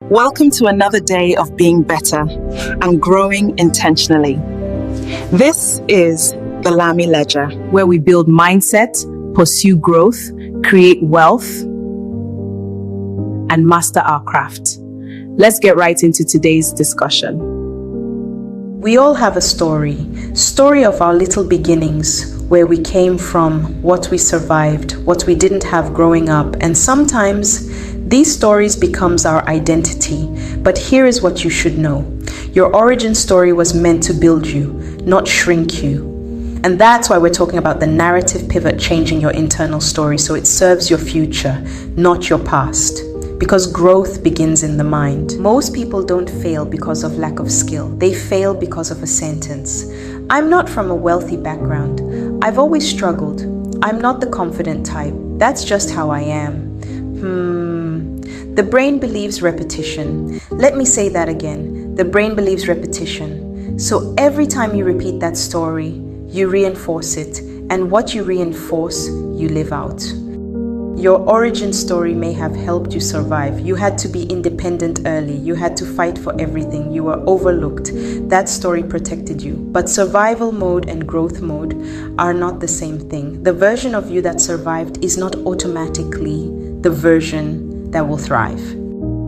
Welcome to another day of being better and growing intentionally. This is the Lamie Ledger, where we build mindset, pursue growth, create wealth, and master our craft. Let's get right into today's discussion. We all have a story of our little beginnings, where we came from, what we survived, what we didn't have growing up, and sometimes these stories becomes our identity. But here is what you should know. Your origin story was meant to build you, not shrink you. And that's why we're talking about the narrative pivot changing your internal story so it serves your future, not your past. Because growth begins in the mind. Most people don't fail because of lack of skill. They fail because of a sentence. I'm not from a wealthy background. I've always struggled. I'm not the confident type. That's just how I am. The brain believes repetition. Let me say that again. The brain believes repetition. So every time you repeat that story, you reinforce it. And what you reinforce, you live out. Your origin story may have helped you survive. You had to be independent early. You had to fight for everything. You were overlooked. That story protected you. But survival mode and growth mode are not the same thing. The version of you that survived is not automatically the version that will thrive.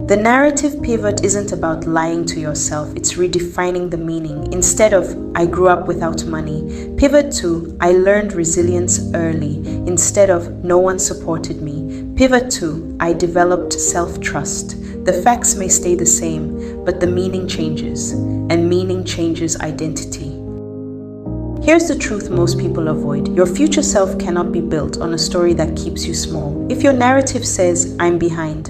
The narrative pivot isn't about lying to yourself. It's redefining the meaning. Instead of, I grew up without money, pivot to, I learned resilience early. Instead of, no one supported me, pivot to, I developed self-trust. The facts may stay the same, but the meaning changes, and meaning changes identity. Here's the truth most people avoid. Your future self cannot be built on a story that keeps you small. If your narrative says, I'm behind,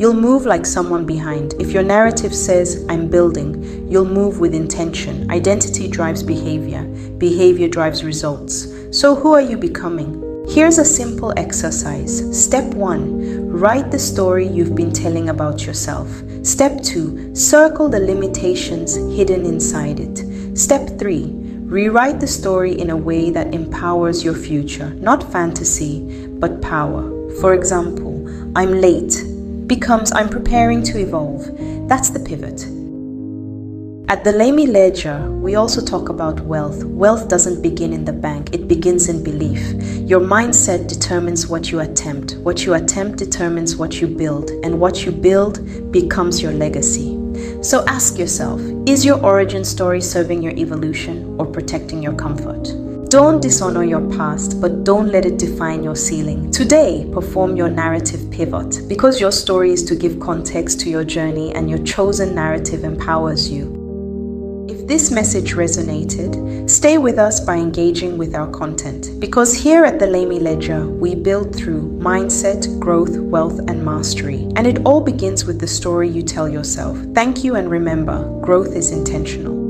you'll move like someone behind. If your narrative says, I'm building, you'll move with intention. Identity drives behavior. Behavior drives results. So who are you becoming? Here's a simple exercise. Step 1, write the story you've been telling about yourself. Step 2, circle the limitations hidden inside it. Step 3, rewrite the story in a way that empowers your future. Not fantasy, but power. For example, I'm late becomes I'm preparing to evolve. That's the pivot. At the Lamie Ledger, we also talk about wealth. Wealth doesn't begin in the bank, it begins in belief. Your mindset determines what you attempt. What you attempt determines what you build, and what you build becomes your legacy. So ask yourself, is your origin story serving your evolution or protecting your comfort? Don't dishonor your past, but don't let it define your ceiling. Today, perform your narrative pivot, because your story is to give context to your journey and your chosen narrative empowers you. If this message resonated, stay with us by engaging with our content, because here at the Lamie Ledger, we build through mindset, growth, wealth, and mastery. And it all begins with the story you tell yourself. Thank you, and remember, growth is intentional.